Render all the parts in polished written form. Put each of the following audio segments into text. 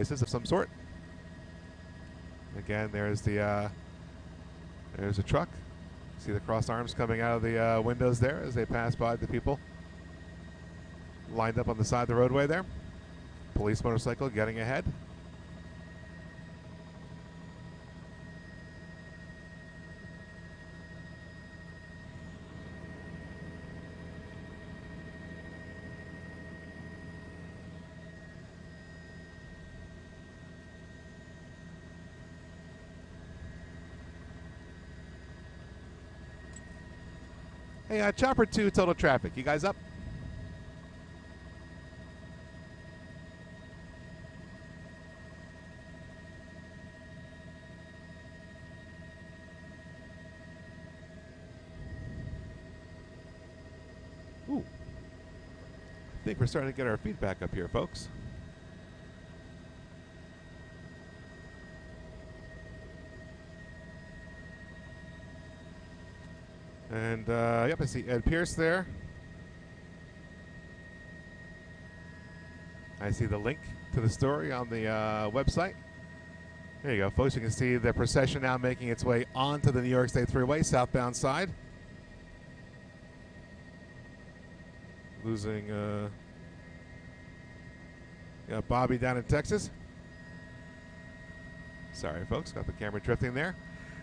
Of some sort. Again, there's the there's a truck. See the crossed arms coming out of the windows there as they pass by the people lined up on the side of the roadway there. Police motorcycle getting ahead. Hey, Chopper 2 Total Traffic, you guys up? Ooh. I think we're starting to get our feedback up here, folks. And, yep, I see Ed Pierce there. I see the link to the story on the website. There you go, folks. You can see the procession now making its way onto the New York State Thruway, southbound side. Losing got Bobby down in Texas. Sorry, folks. Got the camera drifting there.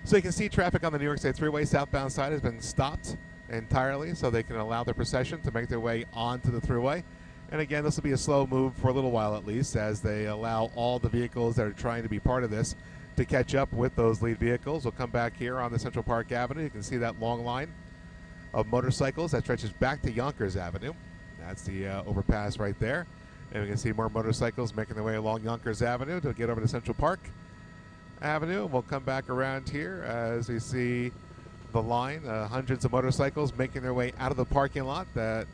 So you can see traffic on the New York State Thruway southbound side has been stopped entirely so they can allow their procession to make their way onto the Thruway. And again, this will be a slow move for a little while at least as they allow all the vehicles that are trying to be part of this to catch up with those lead vehicles. We'll come back here on the Central Park Avenue. You can see that long line of motorcycles that stretches back to Yonkers Avenue. That's the overpass right there. And we can see more motorcycles making their way along Yonkers Avenue to get over to Central Park Avenue. We'll come back around here as we see the line, hundreds of motorcycles making their way out of the parking lot that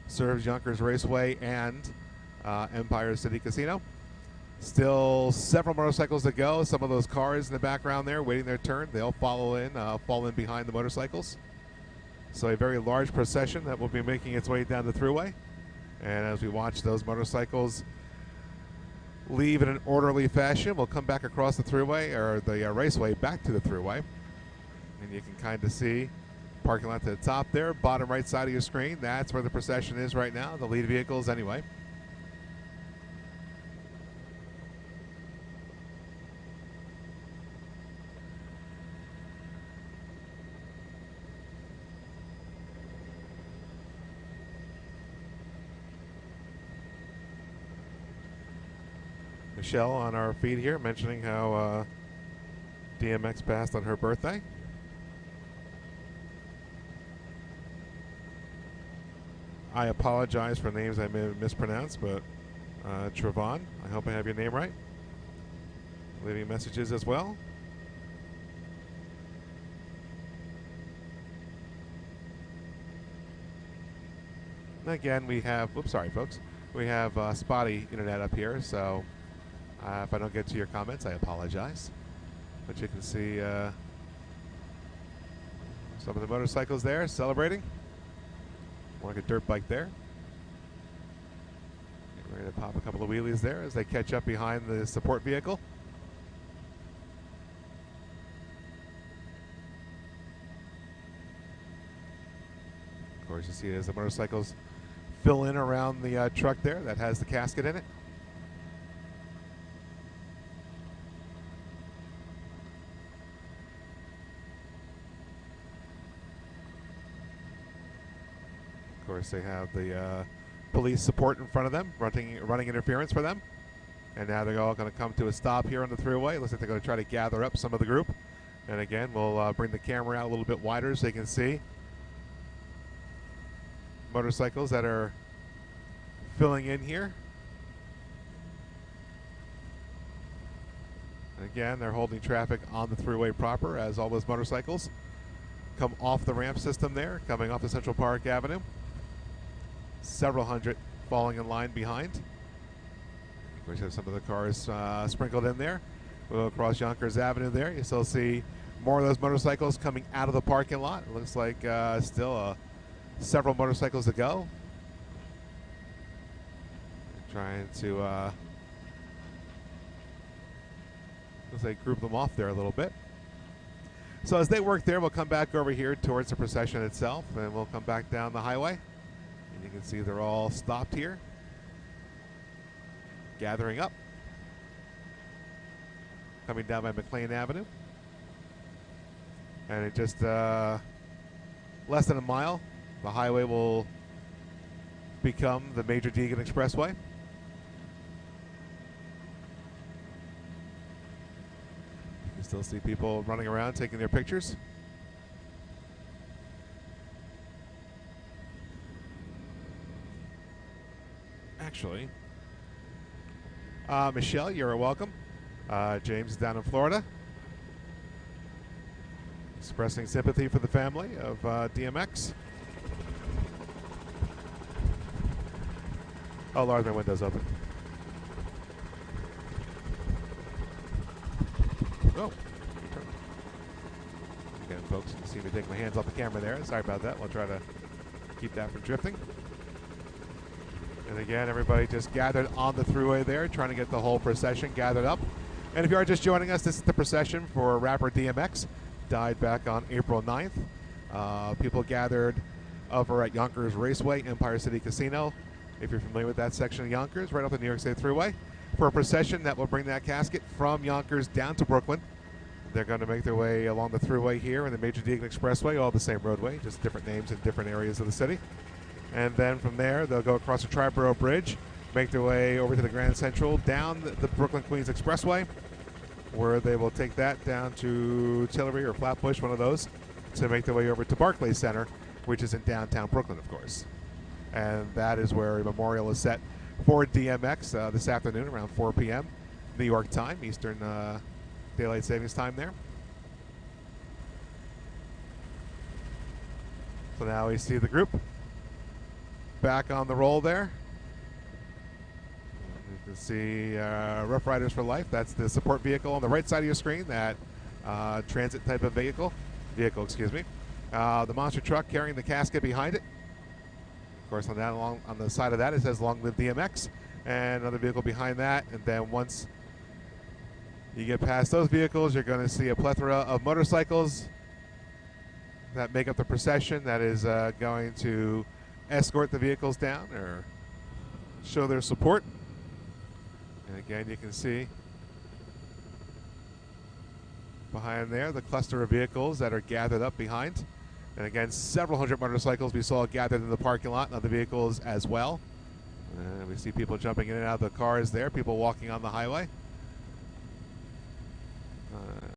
serves Yonkers Raceway and Empire City Casino. Still several motorcycles to go. Some of those cars in the background there waiting their turn. They'll fall in behind the motorcycles. So a very large procession that will be making its way down the Thruway. And as we watch those motorcycles leave in an orderly fashion, we'll come back across the Thruway, or the raceway back to the Thruway. And you can kind of see parking lot to the top there, bottom right side of your screen. That's where the procession is right now, the lead vehicles anyway. Michelle on our feed here mentioning how DMX passed on her birthday. I apologize for names I may have mispronounced, but Trevon, I hope I have your name right. Leaving messages as well. And again, we have, whoops, sorry folks, we have spotty internet up here, so if I don't get to your comments, I apologize. But you can see some of the motorcycles there celebrating. More like a dirt bike there. Getting ready to pop a couple of wheelies there as they catch up behind the support vehicle. Of course, you see as the motorcycles fill in around the truck there that has the casket in it. Of course, they have the police support in front of them, running interference for them. And now they're all going to come to a stop here on the Thruway. Looks like they're going to try to gather up some of the group. And again, we'll bring the camera out a little bit wider so you can see motorcycles that are filling in here. And again, they're holding traffic on the Thruway proper as all those motorcycles come off the ramp system there, coming off the Central Park Avenue. Several hundred falling in line behind. Of course, you have some of the cars sprinkled in there. We'll go across Yonkers Avenue there. You still see more of those motorcycles coming out of the parking lot. It looks like still several motorcycles to go. Trying to as they group them off there a little bit. So as they work there, we'll come back over here towards the procession itself, and we'll come back down the highway. And you can see they're all stopped here, gathering up, coming down by McLean Avenue. And it just less than a mile, the highway will become the major Deegan Expressway. You can still see people running around taking their pictures. Actually, Michelle, you're welcome. James is down in Florida, expressing sympathy for the family of DMX. Oh, Lord, my window's open. Oh. Again, folks, you can see me take my hands off the camera there. Sorry about that. We'll try to keep that from drifting. And again, everybody just gathered on the thruway there, trying to get the whole procession gathered up. And if you are just joining us, this is the procession for rapper DMX. Died back on April 9th. People gathered over at Yonkers Raceway, Empire City Casino, if you're familiar with that section of Yonkers, right off the New York State Thruway, for a procession that will bring that casket from Yonkers down to Brooklyn. They're going to make their way along the thruway here in the Major Deegan Expressway, all the same roadway, just different names in different areas of the city. And then from there, they'll go across the Triborough Bridge, make their way over to the Grand Central, down the Brooklyn-Queens Expressway, where they will take that down to Tillery or Flatbush, one of those, to make their way over to Barclay Center, which is in downtown Brooklyn, of course. And that is where a memorial is set for DMX this afternoon around 4 p.m. New York time, Eastern Daylight Savings Time there. So now we see the group back on the roll there. You can see Rough Riders for Life. That's the support vehicle on the right side of your screen, that transit type of vehicle, excuse me. The monster truck carrying the casket behind it. Of course, on the side of that, it says "Long Live DMX," and another vehicle behind that. And then once you get past those vehicles, you're going to see a plethora of motorcycles that make up the procession that is going to escort the vehicles down or show their support. And again, you can see behind there the cluster of vehicles that are gathered up behind. And again, several hundred motorcycles we saw gathered in the parking lot, and other vehicles as well. And we see people jumping in and out of the cars there, people walking on the highway.